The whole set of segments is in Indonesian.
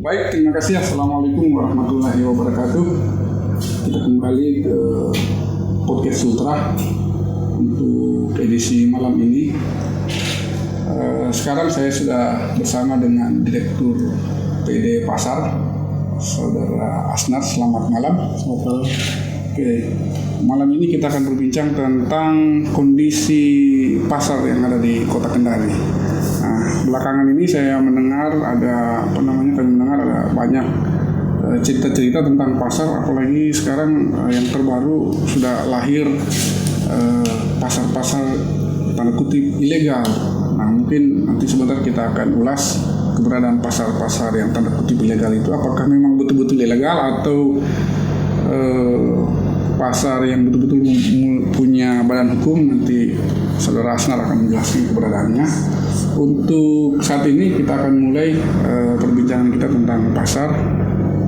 Baik, terima kasih. Assalamualaikum warahmatullahi wabarakatuh. Kita kembali ke podcast Sultra untuk edisi malam ini. Sekarang saya sudah bersama dengan Direktur PD Pasar, Saudara Asnar. Selamat malam. Selamat malam. Oke, malam ini kita akan berbincang tentang kondisi pasar yang ada di Kota Kendari. Nah, belakangan ini saya mendengar kami mendengar ada banyak cerita-cerita tentang pasar, apalagi sekarang yang terbaru sudah lahir pasar-pasar tanda kutip ilegal. Nah, mungkin nanti sebentar kita akan ulas keberadaan pasar-pasar yang tanda kutip ilegal itu, apakah memang betul-betul ilegal atau pasar yang betul-betul punya badan hukum. Nanti Saudara Asnar akan menjelaskan keberadaannya. Untuk saat ini kita akan mulai perbincangan kita tentang pasar.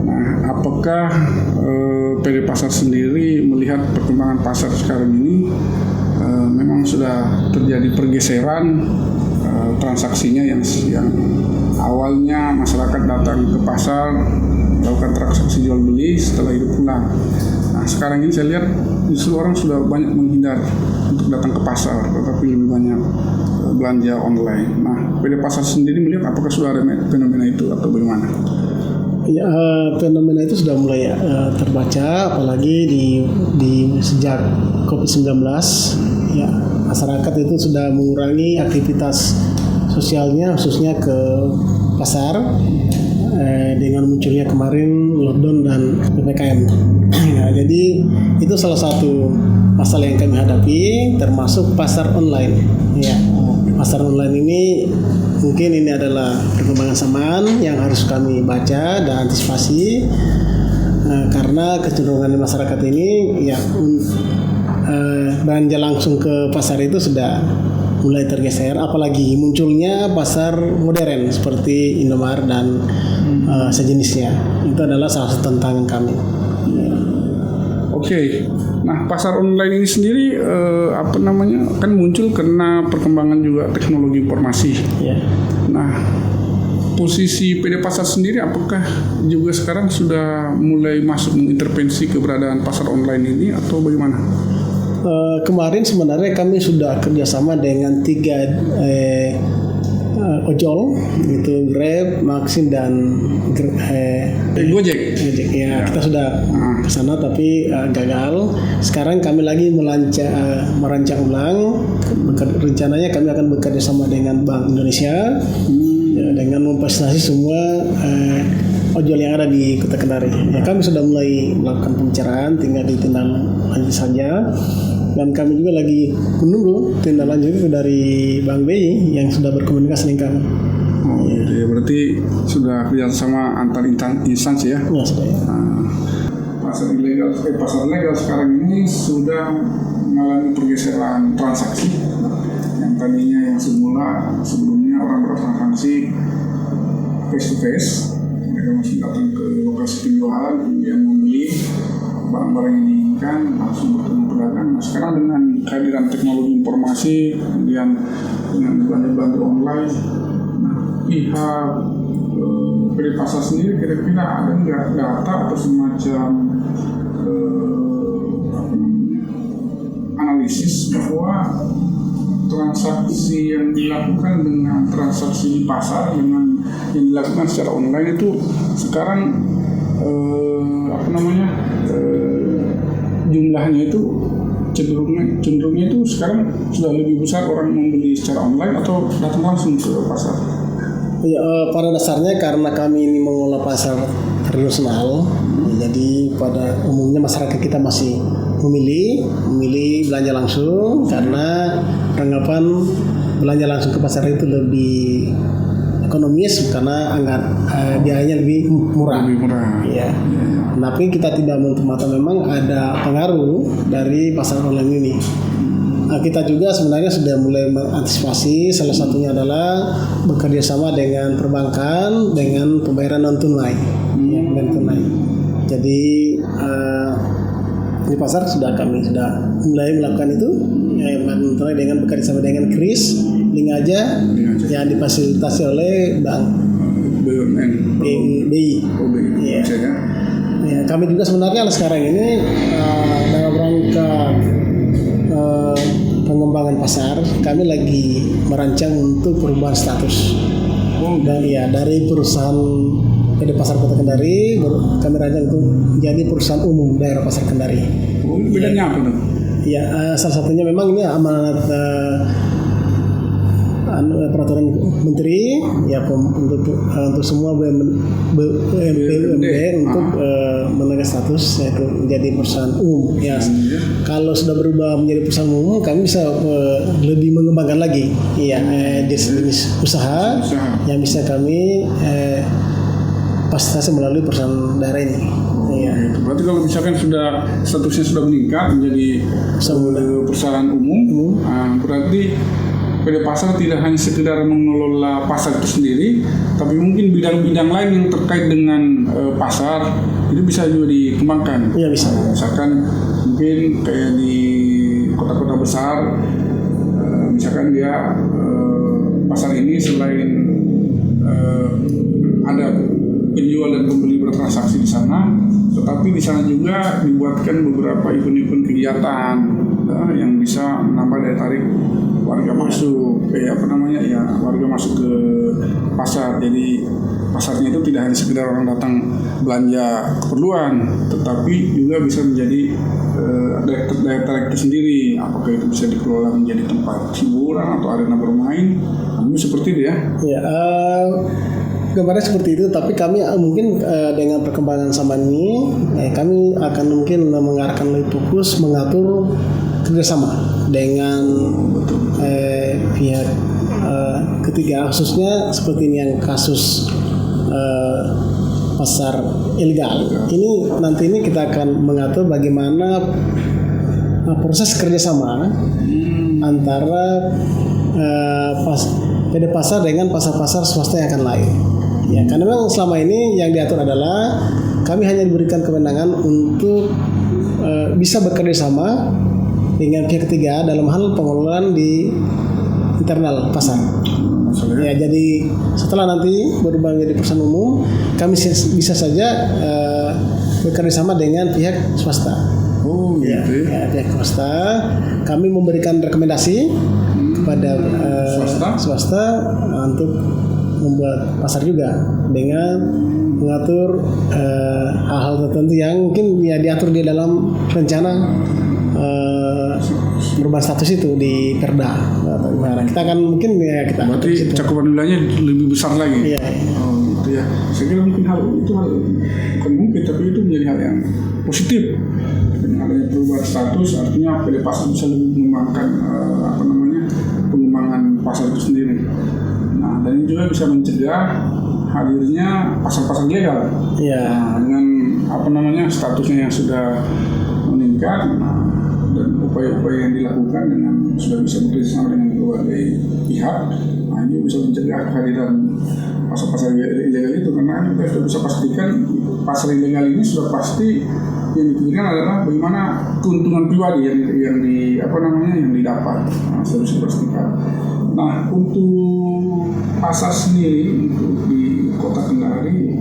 Nah, apakah PD Pasar sendiri melihat perkembangan pasar sekarang ini memang sudah terjadi pergeseran transaksinya yang awalnya masyarakat datang ke pasar melakukan transaksi jual beli, setelah itu pulang. Nah, sekarang ini saya lihat justru orang sudah banyak menghindar untuk datang ke pasar, tetapi lebih banyak belanja online. Nah, PD Pasar sendiri melihat apakah sudah ada fenomena itu atau bagaimana? Ya, fenomena itu sudah mulai terbaca, apalagi di sejak COVID-19. Ya, masyarakat itu sudah mengurangi aktivitas sosialnya, khususnya ke pasar. Dengan munculnya kemarin lockdown dan PPKM. Ya, jadi itu salah satu masalah yang kami hadapi, termasuk pasar online. Ya, pasar online ini mungkin ini adalah perkembangan zaman yang harus kami baca dan antisipasi, karena kecenderungan masyarakat ini ya belanja langsung ke pasar itu sudah mulai tergeser, apalagi munculnya pasar modern seperti Indomaret dan sejenisnya. Itu adalah salah satu tantangan kami. Oke. Nah, pasar online ini sendiri kan muncul karena perkembangan juga teknologi informasi. Ya. Nah, posisi PD Pasar sendiri apakah juga sekarang sudah mulai masuk mengintervensi keberadaan pasar online ini atau bagaimana? Kemarin sebenarnya kami sudah kerjasama dengan 3 ojol, itu Grab, Maxim dan Gojek. Ya, kita sudah ke sana tapi gagal. Sekarang kami lagi merancang ulang. Rencananya kami akan bekerja sama dengan Bank Indonesia dengan memfasilitasi semua ojol yang ada di Kota Kendari. Ya, kami sudah mulai melakukan pembicaraan, tinggal ditindaklanjuti saja. Dan kami juga lagi menunggu tindak lanjut dari Bank BI yang sudah berkomunikasi dengan kami. Oh, ya, berarti sudah kerjasama antar instansi ya? Ya, sudah ya. Pasar legal sekarang ini sudah mengalami pergeseran transaksi. Yang tadinya sebelumnya orang bertransaksi face to face, mereka masih datang ke lokasi penjualan kemudian membeli barang-barang yang diinginkan, langsung bertemu pedagang. Nah, sekarang dengan kehadiran teknologi informasi, kemudian dengan belanja online, nah, pihak PD Pasar sendiri kira-kira ada nggak data atau semacam analisis bahwa transaksi yang dilakukan dengan transaksi di pasar dengan yang dilakukan secara online itu sekarang jumlahnya itu cenderungnya itu sekarang sudah lebih besar orang membeli secara online atau datang langsung ke pasar? Ya, pada dasarnya karena kami ini mengelola pasar tradisional, jadi pada umumnya masyarakat kita masih memilih belanja langsung karena anggapan belanja langsung ke pasar itu lebih ekonomis karena biayanya lebih murah. Ya. Tapi kita tidak menutup mata memang ada pengaruh dari pasar online ini. Nah, kita juga sebenarnya sudah mulai mengantisipasi, salah satunya adalah bekerja sama dengan perbankan dengan pembayaran non tunai. Ya, pembayaran tunai. Jadi di pasar kami sudah mulai melakukan itu, dengan bekerja sama dengan Kris, Link aja yang difasilitasi oleh Bank BUMN. BI. Oh, BI. Iya. Bisa ya. Ya, kami juga sebenarnya sekarang ini dalam rangka pengembangan pasar, kami lagi merancang untuk perubahan status. Dan ya dari perusahaan PD Pasar Kota Kendari, kami rancang untuk menjadi perusahaan umum daerah Pasar Kendari. Oh, bedanya apa tuh? Ya, salah satunya memang ini amanat peraturan menteri ya untuk semua BUMD untuk menaikkan status yaitu menjadi perusahaan umum. Ya, kalau sudah berubah menjadi perusahaan umum, kami bisa lebih mengembangkan lagi ya jenis usaha yang bisa kami fasilitasi melalui perusahaan daerah ini. Iya. Berarti kalau misalkan statusnya sudah meningkat menjadi perusahaan umum, berarti PD Pasar tidak hanya sekedar mengelola pasar itu sendiri, tapi mungkin bidang-bidang lain yang terkait dengan pasar itu bisa juga dikembangkan. Iya, bisa. Misalkan mungkin kayak di kota-kota besar, misalkan dia pasar ini selain ada penjual dan pembeli bertransaksi di sana, tetapi di sana juga dibuatkan beberapa event-event kegiatan yang bisa menambah daya tarik warga masuk, warga masuk ke pasar. Jadi pasarnya itu tidak hanya sekedar orang datang belanja keperluan, tetapi juga bisa menjadi daya tarik itu sendiri. Apakah itu bisa dikelola menjadi tempat hiburan atau arena bermain? Seperti itu ya. Ya, gambarnya seperti itu. Tapi kami mungkin dengan perkembangan zaman ini, kami akan mungkin mengarahkan lebih fokus mengatur kerjasama dengan pihak ketiga, khususnya seperti ini yang kasus pasar ilegal. Ini nanti kita akan mengatur bagaimana proses kerjasama antara PD Pasar dengan pasar-pasar swasta yang akan lain. Ya, karena memang selama ini yang diatur adalah kami hanya diberikan kewenangan untuk bisa bekerja sama dengan pihak ketiga dalam hal pengelolaan di internal pasar. Ya, jadi setelah nanti berubah menjadi perusahaan umum, kami bisa saja bekerja sama dengan pihak swasta. Oh, gitu. Ya, pihak swasta, kami memberikan rekomendasi kepada swasta untuk membuat pasar juga dengan mengatur hal-hal tertentu yang mungkin ya diatur di dalam rencana perubahan status itu di Perda. Kita akan mungkin ya kita. Berarti cakupan wilayahnya lebih besar lagi. Iya. Oh, gitu ya. Saya kira mungkin hal bukan mungkin, tapi itu menjadi hal yang positif. Dengan adanya perubahan status, artinya PD Pasar bisa lebih mengembangkan pengembangan pasar itu sendiri. Nah, dan ini juga bisa mencegah hadirnya pasar-pasar ilegal. Iya. Nah, dengan statusnya yang sudah meningkat, dan upaya-upaya yang dilakukan dengan sudah bisa bekerjasama dengan berbagai pihak, nah ini bisa mencegah kehadiran pasar-pasar ilegal itu, karena kita sudah bisa pastikan pasar ilegal ini sudah pasti yang dipikirkan adalah bagaimana keuntungan pribadi yang didapat. Nah, sudah bisa pastikan. Nah, untuk pasar sendiri untuk di Kota Kendari,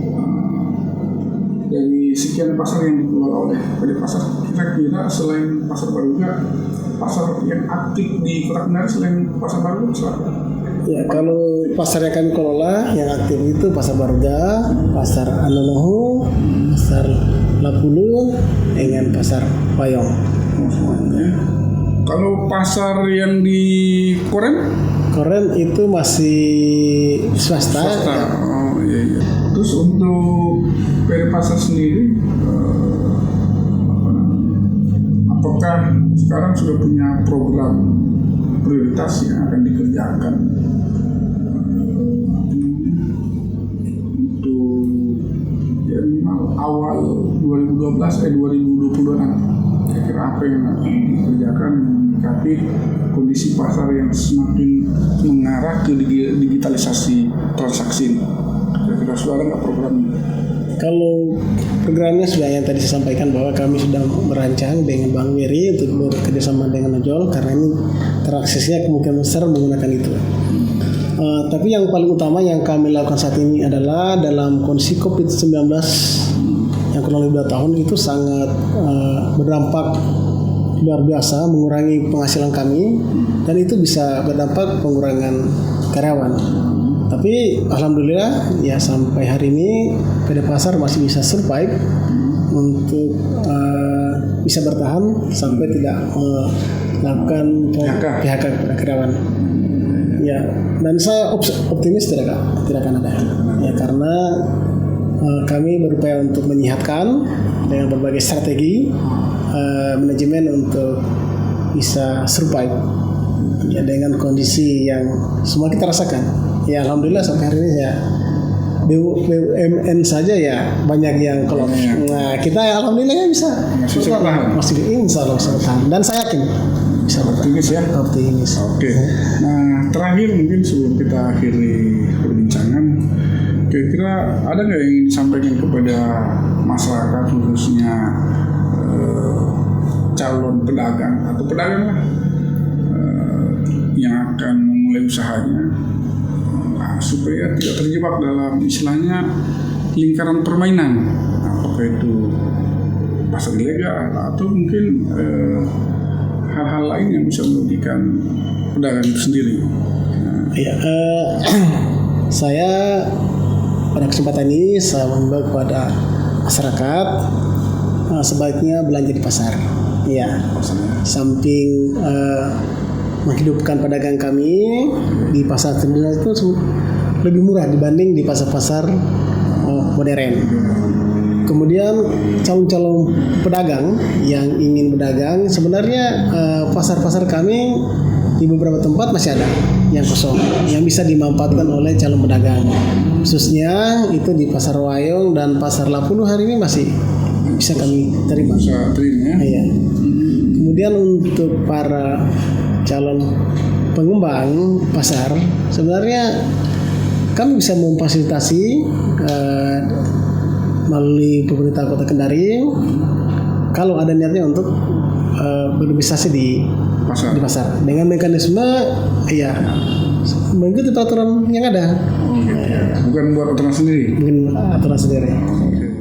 dari sekian pasar yang dikelola oleh PD Pasar, kira-kira selain Pasar Baruga, pasar yang aktif di Kota Kendari selain Pasar Baruga siapa? Ya, kalau pasar yang kami kelola yang aktif itu Pasar Baruga, Pasar Anonohu, Pasar Lapulu, dengan Pasar Payong. Kalau pasar yang di Koren itu masih swasta. Ya. Oh, iya. Terus untuk PD Pasar sendiri, apakah sekarang sudah punya program prioritas yang akan dikerjakan untuk ya minimal awal 2020 nanti? Kira-kira apa yang akan dikerjakan menyikapi kondisi pasar yang semakin mengarah ke digitalisasi transaksi ini? Kira-kira sudah ada nggak programnya? Kalau programnya sudah yang tadi saya sampaikan bahwa kami sudah merancang dengan Bank BRI untuk bekerjasama dengan ojol, karena ini transaksinya kemungkinan besar menggunakan itu. Tapi yang paling utama yang kami lakukan saat ini adalah dalam kondisi COVID-19 yang kurang lebih 2 tahun itu sangat berdampak luar biasa, mengurangi penghasilan kami, dan itu bisa berdampak pengurangan karyawan. Tapi alhamdulillah ya sampai hari ini PD Pasar masih bisa survive untuk bisa bertahan sampai tidak melakukan PHK kepada karyawan. Ya, dan saya optimis tidak akan ada. Ya, karena kami berupaya untuk menyehatkan dengan berbagai strategi manajemen untuk bisa survive ya dengan kondisi yang semua kita rasakan. Ya alhamdulillah sampai hari ini ya BUMN saja ya banyak yang collapse. Nah kita ya alhamdulillah ya bisa masih insya Allah bisa bertahan, dan saya yakin bisa optimis ya. Optimis. Oke. Nah terakhir mungkin sebelum kita akhiri perbincangan, kira-kira ada nggak yang ingin disampaikan kepada masyarakat khususnya calon pedagang atau pedagang lah yang akan memulai usahanya supaya tidak terjebak dalam istilahnya lingkaran permainan, apakah itu pasar ilegal atau mungkin hal-hal lain yang bisa merugikan pedagang itu sendiri. Ya, saya pada kesempatan ini saya mengimbau kepada masyarakat sebaiknya belanja di pasar. Ya, samping menghidupkan pedagang kami di pasar tradisional itu lebih murah dibanding di pasar-pasar modern. Kemudian calon-calon pedagang yang ingin berdagang, sebenarnya pasar-pasar kami di beberapa tempat masih ada yang kosong, yang bisa dimanfaatkan oleh calon pedagang. Khususnya itu di Pasar Wayong dan Pasar Lapulu hari ini masih bisa kami terima. Bisa terima ya. Kemudian untuk para calon pengembang pasar, sebenarnya kami bisa memfasilitasi melalui pemerintah Kota Kendari kalau ada niatnya untuk berinvestasi di pasar dengan mekanisme ya mengikuti peraturan yang ada. Bukan buat aturan sendiri. Bukan aturan sendiri. Oke.